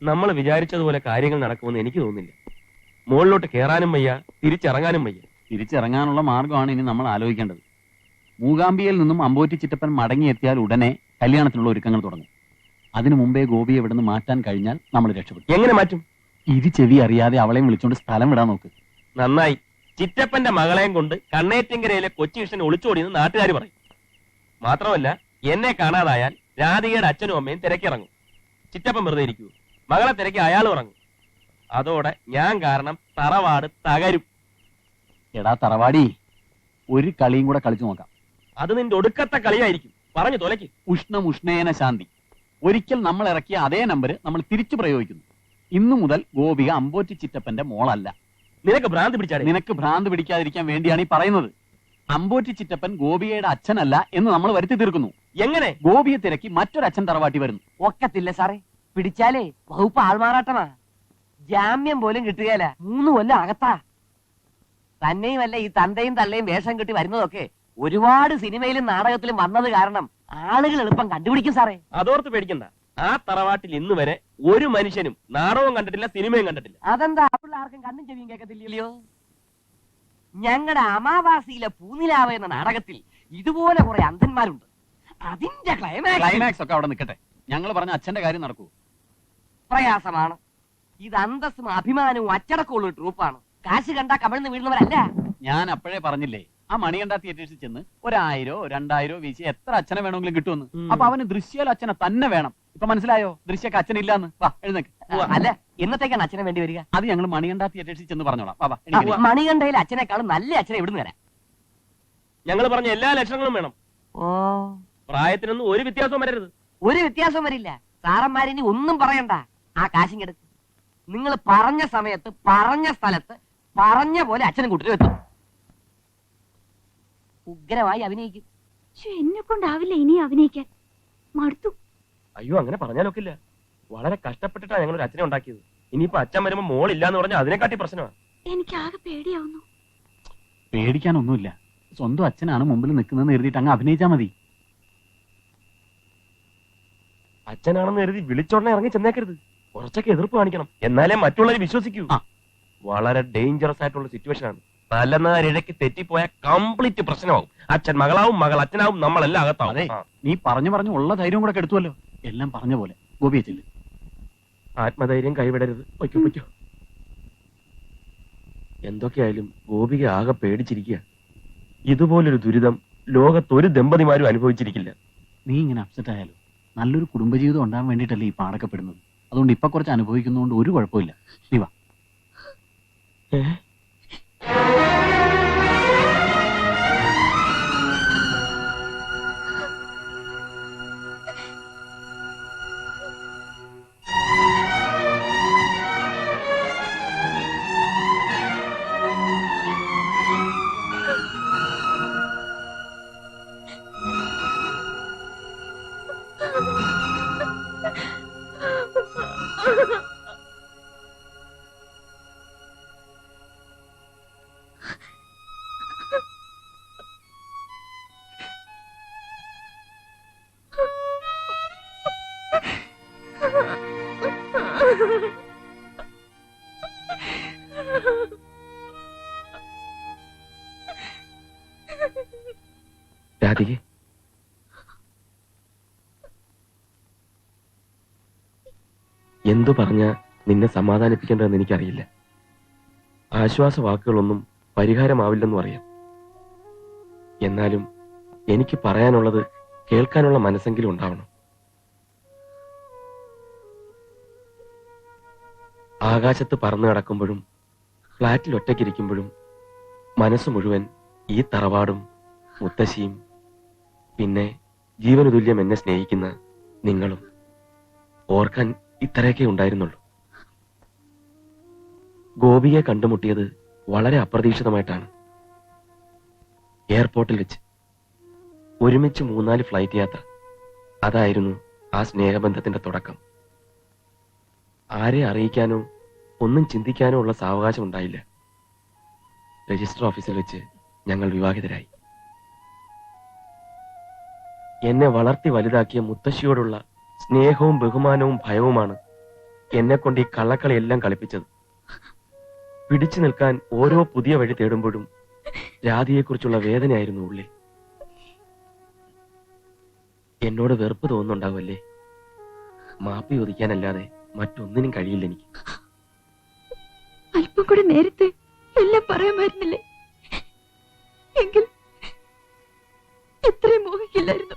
നമ്മൾ വിചാരിച്ചതുപോലെ കാര്യങ്ങൾ നടക്കുമെന്ന് എനിക്ക് തോന്നുന്നില്ല. മുകളിലോട്ട് കയറാനും വയ്യ, തിരിച്ചിറങ്ങാനും വയ്യ. തിരിച്ചിറങ്ങാനുള്ള മാർഗമാണ് ഇനി നമ്മൾ ആലോചിക്കേണ്ടത്. മൂകാംബികയിൽ നിന്നും അമ്പോറ്റി ചിറ്റപ്പൻ മടങ്ങിയെത്തിയാൽ ഉടനെ കല്യാണത്തിനുള്ള ഒരുക്കങ്ങൾ തുടങ്ങും. അതിനു മുമ്പേ ഗോപിയെ ഇവിടുന്ന് മാറ്റാൻ കഴിഞ്ഞാൽ നമ്മൾ രക്ഷപ്പെടും. എങ്ങനെ മാറ്റും? ചെവി അറിയാതെ അവളെയും വിളിച്ചോണ്ട് സ്ഥലം വിടാൻ നോക്ക്. നന്നായി. ചിറ്റപ്പന്റെ മകളെയും കൊണ്ട് കണ്ണേറ്റിങ്കരയിലെ കൊച്ചികൃഷ്ണൻ ഒളിച്ചോടിയെന്ന് നാട്ടുകാർ പറയും. മാത്രമല്ല, എന്നെ കാണാതായാൽ രാധികയുടെ അച്ഛനും അമ്മയും തിരക്കിറങ്ങും. ചിറ്റപ്പൻ വെറുതെ ഇരിക്കൂ. മകളെ തിരക്കി അയാൾ ഉറങ്ങും. അതോടെ ഞാൻ കാരണം തറവാട് തകരും. എടാ തറവാടി, ഒരു കളിയും കൂടെ കളിച്ചു നോക്കാം. അത് നിന്റെ ഒടുക്കത്തെ കളിയായിരിക്കും. പറഞ്ഞു തൊലയ്ക്ക്. ഉഷ്ണേന ശാന്തി. ഒരിക്കൽ നമ്മൾ ഇറക്കിയ അതേ നമ്പർ നമ്മൾ തിരിച്ചു പ്രയോഗിക്കുന്നു. ഇന്നു മുതൽ ഗോപിക അമ്പോറ്റി ചിറ്റപ്പന്റെ മോളല്ല. നിനക്ക് ഭ്രാന്ത് പിടിച്ചാൽ നിനക്ക് ഭ്രാന്ത് പിടിക്കാതിരിക്കാൻ വേണ്ടിയാണ് ഈ പറയുന്നത്. അമ്പോറ്റി ചിറ്റപ്പൻ ഗോപികയുടെ അച്ഛനല്ല എന്ന് നമ്മൾ വരുത്തി തീർക്കുന്നു. എങ്ങനെ? ഗോപിയെ തിരക്കി മറ്റൊരു അച്ഛൻ തറവാട്ടി വരുന്നു. ഒക്കത്തില്ല സാറേ. പിടിച്ചാലേ വകുപ്പ് ആൾമാറാട്ടമാ. ജാമ്യം പോലും കിട്ടുകയില്ല. 3 കൊല്ലം അകത്താ. തന്നെയുമല്ല, ഈ തന്തയും തള്ളയും വേഷം കെട്ടി വരുന്നതൊക്കെ ഒരുപാട് സിനിമയിലും നാടകത്തിലും വന്നത് കാരണം ആളുകൾ എളുപ്പം കണ്ടുപിടിക്കും സാറേ. അതോർത്ത് പേടിക്കണ്ട. ആ തറവാട്ടിൽ ഇന്ന് വരെ ഒരു മനുഷ്യനും നാടകവും കണ്ടിട്ടില്ല, സിനിമയും കണ്ടിട്ടില്ല. അതെന്താ? ആർക്കും കണ്ണും ചെവിയും കേൾക്കത്തില്ലയോ? ഞങ്ങളുടെ അമാവാസിയിലെ പൂനിലാവ് എന്ന നാടകത്തിൽ ഇതുപോലെ കുറെ അന്ധന്മാരുണ്ട്. അതിന്റെ ക്ലൈമാക്സ് ഒക്കെ അവിടെ നിൽക്കട്ടെ. ഞങ്ങൾ പറഞ്ഞ അച്ഛന്റെ കാര്യം നടക്കൂ. പ്രയാസമാണ്. ഇത് അന്തസ്സും അഭിമാനവും അച്ചടക്കമുള്ള ഒരു ട്രൂപ്പാണ്. കാശ് കണ്ടാ കമിഴ്ന്ന് വീഴുന്നവരല്ല. ഞാൻ അപ്പോഴേ പറഞ്ഞില്ലേ, ആ മണികണ്ഠ തിയേറ്റേഴ്സിൽ ചെന്ന് 1000 2000 വീശി എത്ര അച്ഛനെ വേണമെങ്കിലും കിട്ടുമെന്ന്. അപ്പൊ അവന് ദൃശ്യയിൽ അച്ഛനെ തന്നെ വേണം. ഇപ്പൊ മനസ്സിലായോ? ദൃശ്യക്ക് അച്ഛനില്ലാന്ന്. വാ എഴുന്നേക്ക്. അല്ല, എന്നത്തേക്കാണ് അച്ഛനെ വേണ്ടി വരിക? അത് ഞങ്ങൾ മണികണ്ഠ തിയേറ്റേഴ്സിൽ ചെന്ന് പറഞ്ഞോളാം. മണികണ്ഠയിൽ അച്ഛനേക്കാളും നല്ല അച്ഛനെ ഇവിടുന്ന് വരാം. ഞങ്ങൾ പറഞ്ഞ എല്ലാ ലക്ഷണങ്ങളും വേണം. ഓ, പ്രായത്തിനൊന്നും ഒരു വ്യത്യാസവും വരരുത്. ഒരു വ്യത്യാസം വരില്ല. സാറന്മാരിനി ഒന്നും പറയണ്ട. ആ കാശിങ്ങെടുക്ക്. നിങ്ങൾ പറഞ്ഞ സമയത്ത് പറഞ്ഞ സ്ഥലത്ത് പറഞ്ഞ പോലെ അച്ഛനും കുട്ടിനും എത്തും. ഉഗ്രമായി അഭിനയിക്കും. എന്നെ കൊണ്ടാവില്ല ഇനി അഭിനയിക്കാൻ. മടുത്തു. അയ്യോ, അങ്ങനെ പറഞ്ഞാലൊക്കില്ല. വളരെ കഷ്ടപ്പെട്ടിട്ടാണ് ഞങ്ങൾ ഒരു അച്ഛനെ ഉണ്ടാക്കിയത്. ഇനിയിപ്പോ അച്ഛൻ വരുമ്പോ മോളില്ലാന്ന് പറഞ്ഞാൽ അതിനെക്കാട്ടി പ്രശ്നമാണ്. എനിക്ക് ആകെ പേടിയാവുന്നു. പേടിക്കാനൊന്നുമില്ല. സ്വന്തം അച്ഛനാണ് മുമ്പിൽ നിൽക്കുന്നതെന്ന് എഴുതിയിട്ട് അങ്ങ് അഭിനയിച്ചാ മതി. അച്ഛനാണെന്ന് കരുതി വിളിച്ചോടനെ ഇറങ്ങി ചെന്നേക്കരുത്. കുറച്ചൊക്കെ എതിർപ്പ് കാണിക്കണം. എന്നാലേ മറ്റുള്ളവർ വിശ്വസിക്കൂ. വളരെ ഡേഞ്ചറസ് ആയിട്ടുള്ള സിറ്റുവേഷൻ ആണ്. തലനാരിഴയ്ക്ക് തെറ്റിപ്പോയ കംപ്ലീറ്റ് പ്രശ്നമാവും. അച്ഛൻ മകളാവും, മകൾ അച്ഛനാവും, നമ്മളെല്ലാം അകത്താവും. നീ പറഞ്ഞു ഉള്ള ധൈര്യം കൂടെ കെടുത്തുവല്ലോ. എല്ലാം പറഞ്ഞ പോലെ ഗോപിയെ ചെല്ല്. ആത്മധൈര്യം കൈവിടരുത്. പൊയ്ക്കോ പൊയ്ക്കോ. എന്തൊക്കെയായാലും ഗോപിക ആകെ പേടിച്ചിരിക്കുക. ഇതുപോലൊരു ദുരിതം ലോകത്തൊരു ദമ്പതിമാരും അനുഭവിച്ചിരിക്കില്ല. നീ ഇങ്ങനെ അപ്സെറ്റ് ആയാലോ? നല്ലൊരു കുടുംബജീവിതം ഉണ്ടാകാൻ വേണ്ടിയിട്ടല്ലേ ഈ പാടക്കപ്പെടുന്നത്. അതുകൊണ്ട് ഇപ്പൊ കുറച്ച് അനുഭവിക്കുന്നതുകൊണ്ട് ഒരു കുഴപ്പമില്ല. നീ വാ. രാധികെ, എന്തു പറഞ്ഞ നിന്നെ സമാധാനിപ്പിക്കേണ്ടതെന്ന് എനിക്കറിയില്ല. ആശ്വാസ വാക്കുകളൊന്നും പരിഹാരമാവില്ലെന്നും അറിയാം. എന്നാലും എനിക്ക് പറയാനുള്ളത് കേൾക്കാനുള്ള മനസ്സെങ്കിലും ഉണ്ടാവണം. ആകാശത്ത് പറന്നു കിടക്കുമ്പോഴും ഫ്ലാറ്റിൽ ഒറ്റയ്ക്കിരിക്കുമ്പോഴും മനസ്സ് മുഴുവൻ ഈ തറവാടും മുത്തശ്ശിയും പിന്നെ ജീവന് തുല്യം എന്നെ സ്നേഹിക്കുന്ന നിങ്ങളും. ഓർക്കാൻ ഇത്രയൊക്കെ ഉണ്ടായിരുന്നുള്ളൂ. ഗോപിയെ കണ്ടുമുട്ടിയത് വളരെ അപ്രതീക്ഷിതമായിട്ടാണ്. എയർപോർട്ടിൽ വെച്ച് ഒരുമിച്ച് 3-4 ഫ്ലൈറ്റ് യാത്ര. അതായിരുന്നു ആ സ്നേഹബന്ധത്തിന്റെ തുടക്കം. ആരെ അറിയിക്കാനോ ഒന്നും ചിന്തിക്കാനോ ഉള്ള സാവകാശം ഉണ്ടായില്ല. രജിസ്റ്റർ ഓഫീസിൽ വെച്ച് ഞങ്ങൾ വിവാഹിതരായി. എന്നെ വളർത്തി വലുതാക്കിയ മുത്തശ്ശിയോടുള്ള സ്നേഹവും ബഹുമാനവും ഭയവുമാണ് എന്നെ കൊണ്ട് ഈ കള്ളക്കളി എല്ലാം കളിപ്പിച്ചത്. പിടിച്ചു നിൽക്കാൻ ഓരോ പുതിയ വഴി തേടുമ്പോഴും രാധിയെക്കുറിച്ചുള്ള വേദനയായിരുന്നു ഉള്ളിൽ. എന്നോട് വെറുപ്പ് തോന്നുന്നുണ്ടാവല്ലേ? മാപ്പി ചോദിക്കാനല്ലാതെ മറ്റൊന്നിനും കഴിയില്ല എനിക്ക്. അല്പം കൂടെ നേരത്തെ എല്ലാം പറയാമായിരുന്നില്ലേ? എങ്കിൽ എത്രയും മോഹിക്കില്ലായിരുന്നു,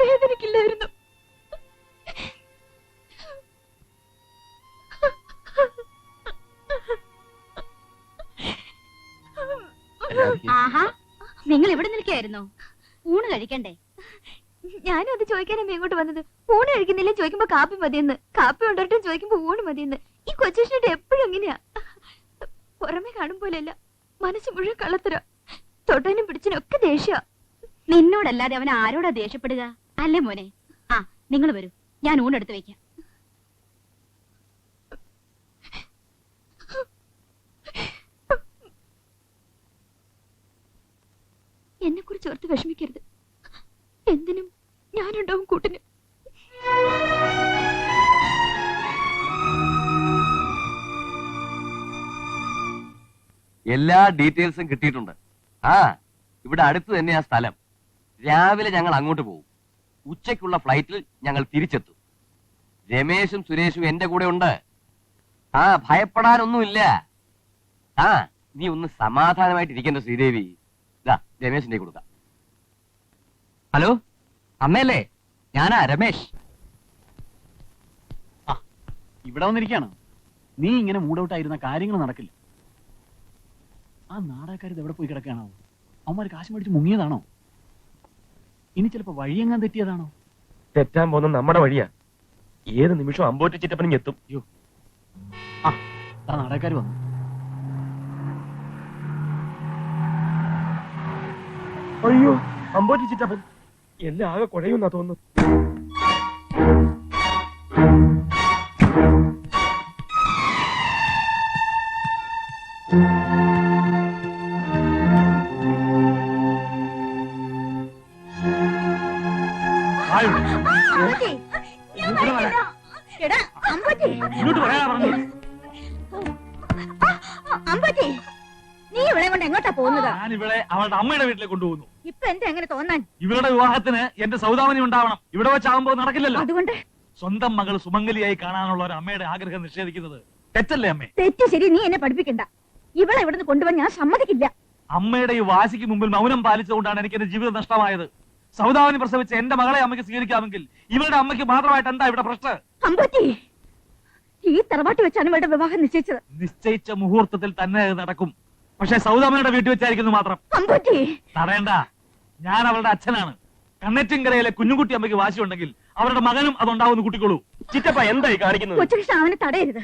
വേദനിക്കില്ലായിരുന്നു. ആഹാ, നിങ്ങൾ ഇവിടെ നിൽക്കായിരുന്നോ? ഊണ് കഴിക്കണ്ടേ? ഞാനും അത് ചോദിക്കാനാണ് ഇങ്ങോട്ട് വന്നത്. ഊണ് കഴിക്കുന്നില്ല ചോദിക്കുമ്പോ കാപ്പി മതിയെന്ന്, കാപ്പി കൊണ്ടുവരട്ടും ചോദിക്കുമ്പോ ഊണ് മതിയെന്ന്. ഈ കൊച്ചുഷ്ണന്റെ എപ്പോഴും എങ്ങനെയാ? പുറമെ കാണുമ്പോലല്ല, മനസ്സ് മുഴുവൻ കള്ളത്തര. തൊട്ടനും പിടിച്ചനും ഒക്കെ ദേഷ്യ. നിന്നോടല്ലാതെ അവൻ ആരോടാ ദേഷ്യപ്പെടുക? അല്ലേ മോനെ? ആ, നിങ്ങൾ വരൂ, ഞാൻ ഊണെടുത്ത് വെക്കാം. എന്നെ കുറിച്ച് ഓർത്ത് വിഷമിക്കരുത്. എന്തിനും ഞാനുണ്ടാവും കൂട്ടിന്. എല്ലാ ഡീറ്റെയിൽസും കിട്ടിയിട്ടുണ്ട്. ആ, ഇവിടെ അടുത്ത് തന്നെയാ സ്ഥലം. രാവിലെ ഞങ്ങൾ അങ്ങോട്ട് പോകും. ഉച്ചയ്ക്കുള്ള ഫ്ലൈറ്റിൽ ഞങ്ങൾ തിരിച്ചെത്തും. രമേശും സുരേഷും എന്റെ കൂടെ ഉണ്ട്. ആ, ഭയപ്പെടാനൊന്നുമില്ല. ആ, നീ ഒന്ന് സമാധാനമായിട്ടിരിക്കണ്ട ശ്രീദേവി. ഇതാ രമേശിന്റെ കൊടുക്കാം. ഹലോ, അമ്മയല്ലേ? ഞാനാ രമേശ്. ഇവിടെ വന്നിരിക്കാണ്. നീ ഇങ്ങനെ മൂഡൌട്ടായിരുന്ന കാര്യങ്ങൾ നടക്കില്ല. ആ നാടകക്കാർ എവിടെ പോയി കിടക്കാണോ? അവന്മാർ കാശ് മേടിച്ച് മുങ്ങിയതാണോ? ഇനി ചിലപ്പോ വഴിയെങ്ങാൻ തെറ്റിയതാണോ? തെറ്റാൻ പോകുന്ന നമ്മുടെ വഴിയാ. ഏത് നിമിഷം അമ്പോറ്റി ചിറ്റപ്പനും എത്തും. അയ്യോ, ആ നാടകക്കാർ വന്നു. അയ്യോ, അമ്പോറ്റി ചിറ്റപ്പൻ എല്ലാം ആകെ കുഴയുന്നാ തോന്നുന്നു. നീ ഇവളെ കൊണ്ട് എങ്ങോട്ടാ പോകുന്നത്? ഞാൻ ഇവളെ അവളുടെ അമ്മയുടെ വീട്ടിലേക്ക് കൊണ്ടുപോകുന്നു. ഇപ്പൊ എന്താ എങ്ങനെ തോന്നാൻ? ഇവളുടെ വിവാഹത്തിന് എന്റെ സൗദാമിനി ഉണ്ടാവണം. ഇവിടെ വെച്ചാകുമ്പോ നടക്കില്ലല്ലോ. അതുകൊണ്ട് സ്വന്തം മകൾ സുമംഗലിയായി കാണാനുള്ള ഒരു അമ്മയുടെ ആഗ്രഹം നിഷേധിക്കുന്നത് തെറ്റല്ലേ അമ്മേ? തെറ്റ് ശരി, നീ എന്നെ പഠിപ്പിക്കണ്ട. ഇവളെ ഇവിടുന്ന് കൊണ്ടുപോകാൻ ഞാൻ സമ്മതിക്കില്ല. അമ്മയുടെ ഈ വാശിക്ക് മുമ്പിൽ മൗനം പാലിച്ചുകൊണ്ടാണ് എനിക്ക് എന്റെ ജീവിതം നഷ്ടമായത്. സൗദാമിനി പ്രസവിച്ച എന്റെ മകളെ അമ്മയ്ക്ക് സ്വീകരിക്കാമെങ്കിൽ ഇവളുടെ അമ്മയ്ക്ക് മാത്രമായിട്ട് എന്താ ഇവിടെ പ്രശ്നം? അമ്പത്തി, ഈ തറവാട്ടി വെച്ചാണ് ഇവളുടെ വിവാഹം നിശ്ചയിച്ചത്. നിശ്ചയിച്ച മുഹൂർത്തത്തിൽ തന്നെ അത് നടക്കും. പക്ഷെ സൗദാമിനിയുടെ വീട്ടിൽ വെച്ചായിരിക്കുന്നു മാത്രം. അമ്പത്തി, തടയണ്ട, ഞാൻ അവളുടെ അച്ഛനാണ്. കണ്ണറ്റിൻകരയിലെ കുഞ്ഞുകുട്ടി അമ്മയ്ക്ക് വാശിയുണ്ടെങ്കിൽ അവരുടെ മകനും അതുണ്ടാവുന്ന കുട്ടിക്കോളൂ. ചിറ്റപ്പ എന്തായി കാണിക്കുന്നത്? കൊച്ചുകൃഷ്ണൻ അവനെ തടയരുത്.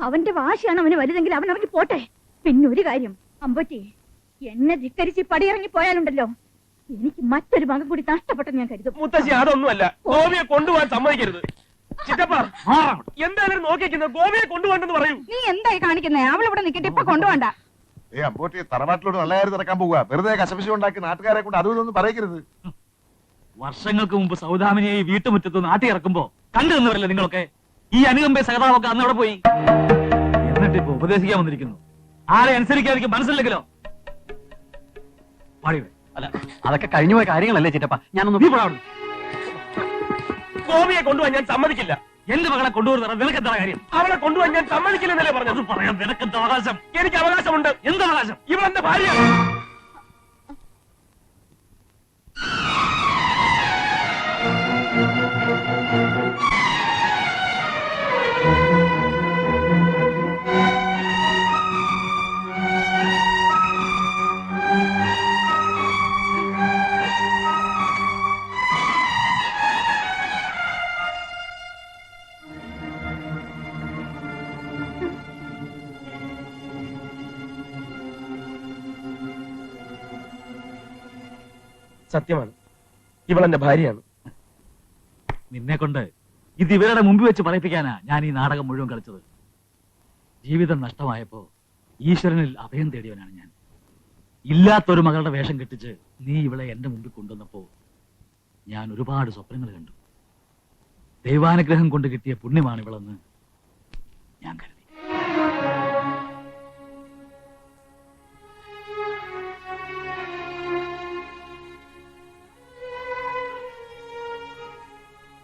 അവന്റെ വാശിയാണ് അവന് വലുതെങ്കിൽ അവൻ ഇറങ്ങി പോട്ടെ. പിന്നെ ഒരു കാര്യം, അമ്പത്തി, എന്നെ ധിക്കരിച്ച് പടിയിറങ്ങി പോയാലുണ്ടല്ലോ, എനിക്ക് മറ്റൊരു മകൻ കൂടി നഷ്ടപ്പെട്ടെന്ന് ഞാൻ കരുതും. മുത്തശ്ശി, അതൊന്നുമല്ല. ഗോപിയെ കൊണ്ടുപോകാൻ സമ്മതിക്കരുത്. ചിറ്റപ്പ എന്തായാലും നോക്കിക്കുന്നത്, ഗോപിയെ കൊണ്ടുപോകണ്ടെന്ന് പറയൂ. നീ എന്തായി കാണിക്കുന്നേ? അവൾ ഇവിടെ നിൽക്കട്ടെ, ഇപ്പൊ കൊണ്ടുപോണ്ട. അമ്പോട്ടി തറവാട്ടിലോട്ട് നല്ല കാര്യം നടക്കാൻ പോവുക. വെറുതെ കശപിശ ഉണ്ടാക്കി നാട്ടുകാരെ കൊണ്ട് അതും ഇതൊന്നും പറയരുത്. വർഷങ്ങൾക്ക് മുമ്പ് സൗദാമിനിയെ ഈ വീട്ടുമുറ്റത്ത് നാട്ടി ഇറക്കുമ്പോ കണ്ടു നിന്നവരല്ലേ നിങ്ങളൊക്കെ? ഈ അനുകമ്പെ സഹതാവൊക്കെ അന്ന് അവിടെ പോയി. എന്നിട്ട് ഇപ്പൊ ഉപദേശിക്കാൻ വന്നിരിക്കുന്നു. ആരെ അനുസരിക്കാതിരിക്കും മനസ്സിലെങ്കിലോ? അല്ല, അതൊക്കെ കഴിഞ്ഞു പോയ കാര്യങ്ങളല്ലേ ചിറ്റപ്പ. ഞാനൊന്ന് ഗോപിയെ കൊണ്ടുപോകാൻ ഞാൻ സമ്മതിക്കില്ല. എന്റെ മകളെ കൊണ്ടുവരുന്ന നിനക്ക് എന്താ കാര്യം? അവളെ കൊണ്ടുപോകാൻ ഞാൻ സമ്മതിക്കില്ലെന്നല്ലേ പറഞ്ഞത്? പറയാൻ നിനക്ക് എന്താ അവകാശം? എനിക്ക് അവകാശമുണ്ട്. എന്ത് അവകാശം? ഇവളെന്റെ ഭാര്യ. സത്യമാണ്, ഇവളെന്റെ ഭാര്യയാണ്. നിന്നെ കൊണ്ട് ഇത് ഇവരുടെ മുമ്പിൽ വെച്ച് പറയിപ്പിക്കാനാ ഞാൻ ഈ നാടകം മുഴുവൻ കളിച്ചത്. ജീവിതം നഷ്ടമായപ്പോ ഈശ്വരനിൽ അഭയം തേടിയവനാണ് ഞാൻ. ഇല്ലാത്തൊരു മകളുടെ വേഷം കെട്ടിച്ച് നീ ഇവളെ എന്റെ മുമ്പിൽ കൊണ്ടുവന്നപ്പോ ഞാൻ ഒരുപാട് സ്വപ്നങ്ങൾ കണ്ടു. ദൈവാനുഗ്രഹം കൊണ്ട് കിട്ടിയ പുണ്യമാണ് ഇവളെന്ന് ഞാൻ കരുതി.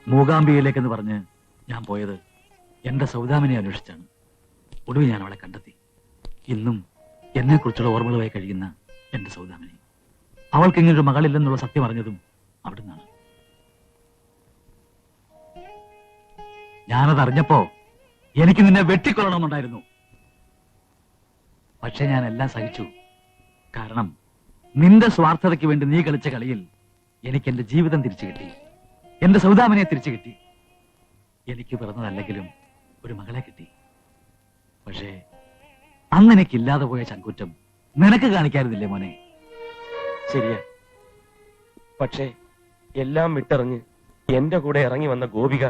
മൂകാംബികയിലേക്കെന്ന് പറഞ്ഞ് ഞാൻ പോയത് എന്റെ സൗദാമിനെ അന്വേഷിച്ചാണ്. ഒടുവിൽ ഞാൻ അവളെ കണ്ടെത്തി. ഇന്നും എന്നെ കുറിച്ചുള്ള ഓർമ്മകളുമായി കഴിയുന്ന എന്റെ സൗദാമിനി. അവൾക്ക് ഇങ്ങനൊരു മകളില്ലെന്നുള്ള സത്യം അറിഞ്ഞതും അവിടുന്നാണ്. ഞാനത് അറിഞ്ഞപ്പോ എനിക്ക് നിന്നെ വെട്ടിക്കൊള്ളണമെന്നുണ്ടായിരുന്നു. പക്ഷെ ഞാൻ എല്ലാം സഹിച്ചു. കാരണം നിന്റെ സ്വാർത്ഥതയ്ക്ക് വേണ്ടി നീ കളിച്ച കളിയിൽ എനിക്ക് എന്റെ ജീവിതം തിരിച്ചു കിട്ടി, എന്റെ സൗദാമിനെ തിരിച്ചു കിട്ടി. എനിക്ക് പിറന്നതല്ലെങ്കിലും ഒരു മകളെ കിട്ടി. പക്ഷേ അന്ന് എനിക്കില്ലാതെ പോയ ചങ്കൂറ്റം നിനക്ക് കാണിക്കാറുന്നില്ലേ മോനെ? ശരിയാ. പക്ഷേ എല്ലാം വിട്ടെറിഞ്ഞ് എന്റെ കൂടെ ഇറങ്ങി വന്ന ഗോപിക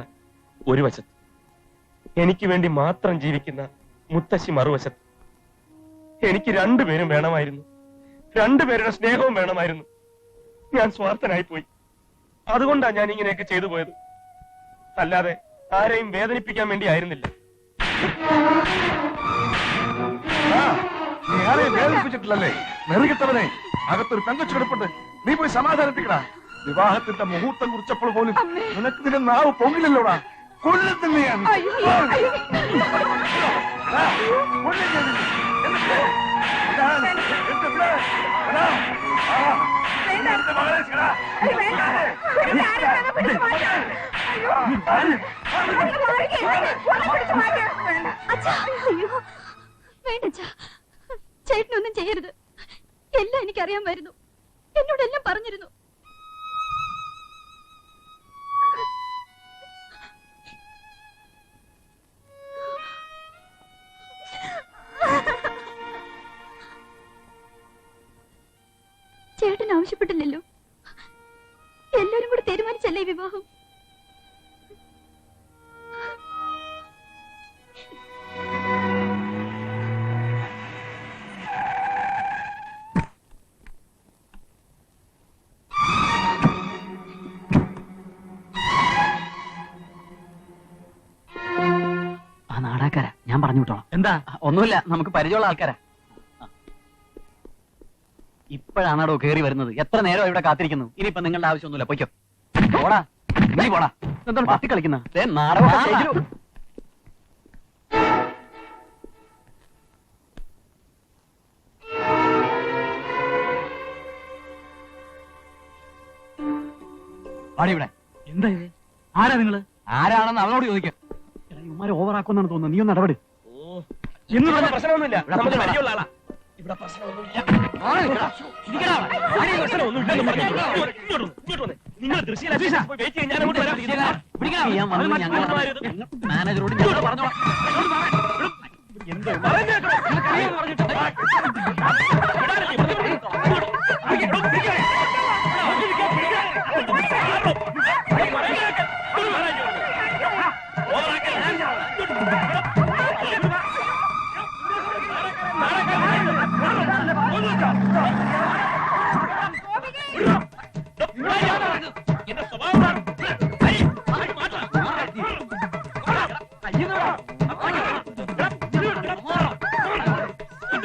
ഒരു വശത്ത്, എനിക്ക് വേണ്ടി മാത്രം ജീവിക്കുന്ന മുത്തശ്ശി മറുവശത്ത്. എനിക്ക് രണ്ടുപേരും വേണമായിരുന്നു, രണ്ടുപേരുടെ സ്നേഹവും വേണമായിരുന്നു. ഞാൻ സ്വാർത്ഥനായി പോയി. അതുകൊണ്ടാണ് ഞാൻ ഇങ്ങനെയൊക്കെ ചെയ്തു പോയത്. അല്ലാതെ ആരെയും വേദനിപ്പിക്കാൻ വേണ്ടി ആയിരുന്നില്ല. നീ ആരെയും വേദനിപ്പിച്ചിട്ടില്ലല്ലേ? നെറുകിട്ടവനെ, അകത്തൊരു പെങ്കൊച്ചു കിടപ്പുണ്ട്. നീ പോയി സമാധാനിപ്പിക്കടാ. വിവാഹത്തിന്റെ മുഹൂർത്തം കുറിച്ചപ്പോൾ പോലും നിനക്ക് നിന്റെ നാവ് പൊങ്ങില്ലല്ലോടാ. കൊല്ലത്തില്ല ഞാൻ. ചേട്ടനൊന്നും ചെയ്യരുത്. എല്ലാം എനിക്കറിയാമായിരുന്നു. എന്നോടെല്ലാം പറഞ്ഞിരുന്നു. ചേട്ടൻ ആവശ്യപ്പെട്ടില്ലല്ലോ. എല്ലാരും കൂടെ തീരുമാനിച്ചല്ലേ ഈ വിവാഹം? ആ നാടാക്കാരാ, ഞാൻ പറഞ്ഞു വിട്ടോളാം. എന്താ? ഒന്നുമില്ല, നമുക്ക് പരിചയമുള്ള ആൾക്കാരാ. ഇപ്പോഴാണോ കേറി വരുന്നത്? എത്ര നേരം ഇവിടെ കാത്തിരിക്കുന്നു. ഇനിയിപ്പോ നിങ്ങളുടെ ആവശ്യമൊന്നുമില്ല, പൊയ്ക്കോ. പോടാ, നീ പോടാ. എന്താണ് പത്തി കളിക്കുന്ന? ഇവിടെ എന്താ ഇത്? ആരാ നിങ്ങള്? ആരാണെന്ന് അവനോട് ചോദിക്കാം. ഇവന്മാരെ ഓവറാക്കുന്നാണ് തോന്നുന്നത്. നീ ഒന്ന് ഇടപെട്. എന്ന് പറഞ്ഞ പ്രശ്നമൊന്നുമില്ല. നമുക്ക് പരിചയമുള്ള ആളാ. ഇവിടെ പ്രശ്നമൊന്നുമില്ല. നിങ്ങൾ മാനേജറോട് ഞങ്ങൾ പറഞ്ഞോളാം.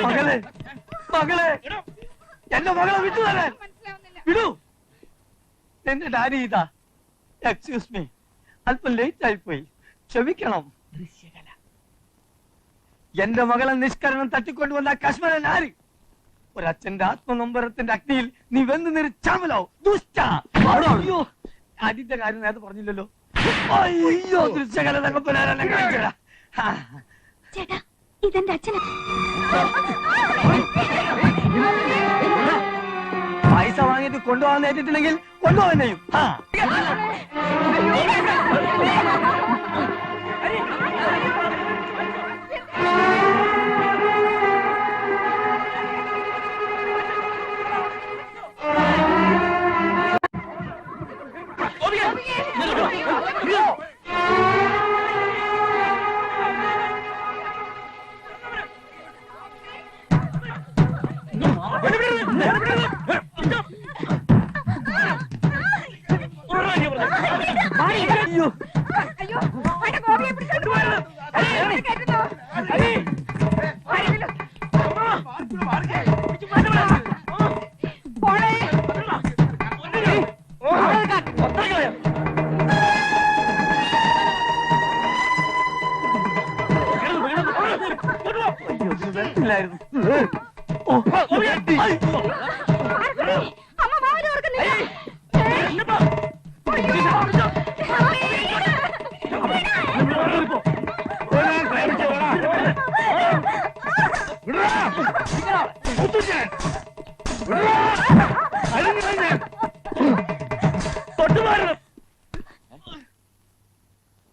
മകളെ, മകളെ, എന്റെ മകളെ വിട്ടു തന്നെ വിടൂ. എന്റെ ഡാഡി ഇതാ. എക്സ്ക്യൂസ് മീ, അല്പം ലേറ്റ് ആയിപ്പോയി, ക്ഷമിക്കണം. ദൃശ്യകല. എന്റെ മകളെ നിഷ്കരണം തട്ടിക്കൊണ്ടുവന്ന കശ്മീരൻ ആര്? ഒരച്ഛന്റെ ആത്മനൊമ്പരത്തിന്റെ അഗ്നിയിൽ നീ വെന്ത് നിറിച്ചാമലോ ദുഷ്ട. അയ്യോ, അതിന്റെ കാര്യം നേരത്തെ പറഞ്ഞില്ലല്ലോ. അയ്യോ, ദൃശ്യകല തകപ്പനാരെല്ലാം കാണിച്ചതാ. ചേട്ടാ, ഇതെന്റെ അച്ഛനാ. പൈസ വാങ്ങിയിട്ട് കൊണ്ടുപോകാൻ നേരിട്ടില്ലെങ്കിൽ കൊണ്ടുപോകുന്നെയും. അമ്മ വാതിൽ തുറക്കുന്നില്ല.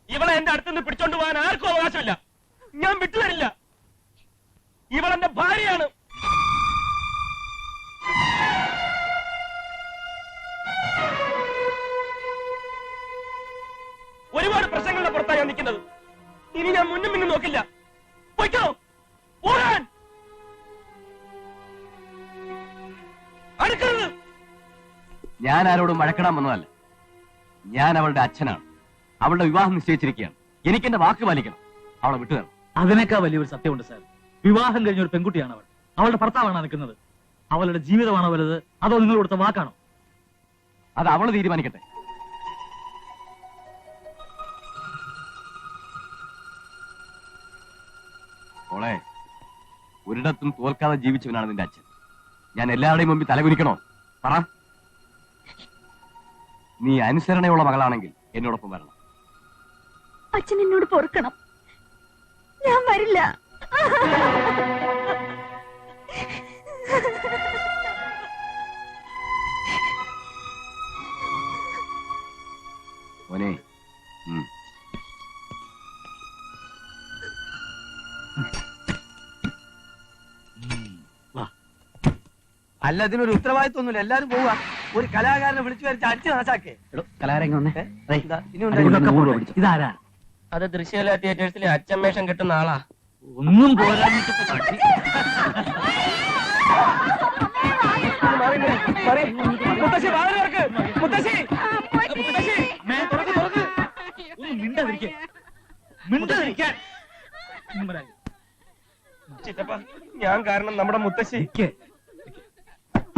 ഇവളെ എന്റെ അടുത്തുനിന്ന് പിടിച്ചോണ്ട് പോകാൻ ആർക്കും അവകാശമില്ല. ഞാൻ വിട്ടുതരില്ല. ഇവളെന്റെ ഭാര്യയാണ്. ഒരുപാട് പ്രശ്നങ്ങളുടെ പുറത്താണ് ഞാൻ നിൽക്കുന്നത്. ഇനി ഞാൻ മുന്നും പിന്നും നോക്കില്ല. പോയിക്കോ, പോകാൻ അടുക്കരുത്. ഞാൻ ആരോടും വഴക്കിടാൻ വന്നതല്ല. ഞാൻ അവളുടെ അച്ഛനാണ്. അവളുടെ വിവാഹം നിശ്ചയിച്ചിരിക്കുകയാണ്. എനിക്ക് എന്റെ വാക്ക് പാലിക്കണം. അവളെ വിട്ടുതരണം. അതിനേക്കാൾ വലിയൊരു സത്യമുണ്ട് സാർ. വിവാഹം കഴിഞ്ഞ ഒരു പെൺകുട്ടിയാണ് അവൾ. അവളുടെ ഭർത്താവാണ് നിൽക്കുന്നത്. അവളുടെ ജീവിതമാണോ വലുത്, അതോ നിങ്ങൾ കൊടുത്ത വാക്കാണോ? അത് അവള് തീരുമാനിക്കട്ടെ. മോളെ, ഒരിടത്തും തോൽക്കാതെ ജീവിച്ചവനാണ് നിന്റെ അച്ഛൻ. ഞാൻ എല്ലാവരുടെയും മുമ്പിൽ തലകുനിക്കണോ? പറ. നീ അനുസരണയുള്ള മകളാണെങ്കിൽ എന്നോടൊപ്പം വരണം. അച്ഛൻ എന്നോട് പൊറുക്കണം. ഞാൻ വരില്ല. മോനെ, അല്ല, ഇതിനൊരു ഉത്തരവാദിത്വമൊന്നുമില്ല. എല്ലാരും പോവുക. ഒരു കലാകാരനെ വിളിച്ചു വരച്ച് അടിച്ചു നാശാക്കേ. ഇതാരാ? അത് ദൃശ്യകലാ തിയേറ്റേഴ്സിലെ അച്ഛൻ വേഷം കെട്ടുന്ന ആളാ. ഒന്നും പോരാ. ചിറ്റപ്പ, ഞാൻ കാരണം നമ്മുടെ മുത്തശ്ശി.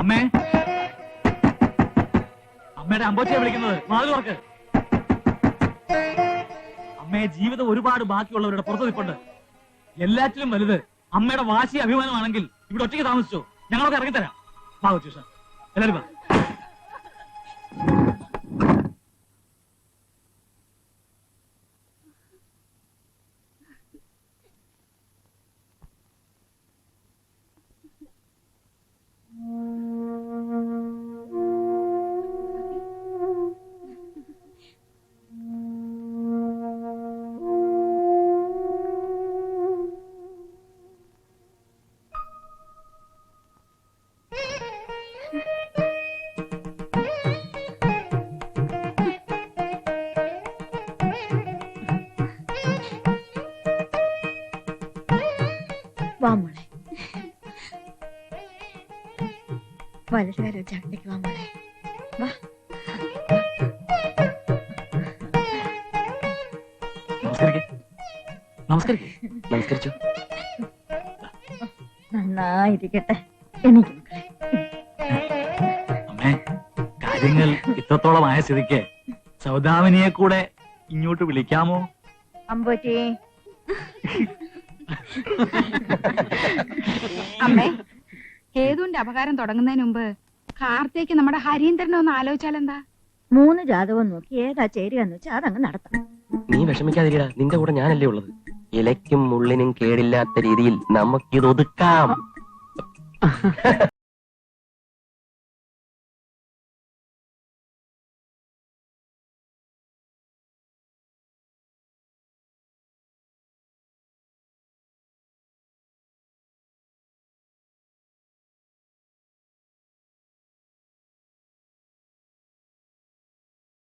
അമ്മേ, അമ്മയുടെ അമ്പോച്ചയെ വിളിക്കുന്നത്. വാതിൽ തുറക്ക്. അമ്മയെ ജീവിതം ഒരുപാട് ബാക്കിയുള്ളവരുടെ പുറത്തു നിൽപ്പുണ്ട്. എല്ലാറ്റിലും വലുത് അമ്മയുടെ വാശി അഭിമാനമാണെങ്കിൽ ഇവിടെ ഒറ്റയ്ക്ക് താമസിച്ചോ, ഞങ്ങളൊക്കെ ഇറങ്ങിത്തരാം. ഭാഗം എല്ലാവരും വാ. വാ മോളെ, വലതുകാലം ചണ്ടയ്ക്ക് വാ മോളെ. വാ. നമസ്കരിച്ചു. നന്നായിരിക്കട്ടെ. എനിക്ക് മക്കളെ. അമ്മേ, കാര്യങ്ങൾ ഇത്രത്തോളം ആയ സ്ഥിതിക്ക് സൗദാമിനിയെ കൂടെ ഇങ്ങോട്ട് വിളിക്കാമോ? അമ്പോറ്റി. അമ്മേ, കേതുവിന്റെ അപകാരം തുടങ്ങുന്നതിന് മുമ്പ് കാർത്തേക്ക് നമ്മുടെ ഹരീന്ദ്രനെ ഒന്ന് ആലോചിച്ചാലെന്താ? 3 ജാതകം നോക്കി ഏതാ ചേരുകയെന്ന് വെച്ചാൽ അതങ്ങ് നടത്താം. നീ വിഷമിക്കാതിരിടാ, നിന്റെ കൂടെ ഞാനല്ലേ ഉള്ളത്. ഇലയ്ക്കും മുള്ളിനും കേടില്ലാത്ത രീതിയിൽ നമുക്കിത് ഒതുക്കാം.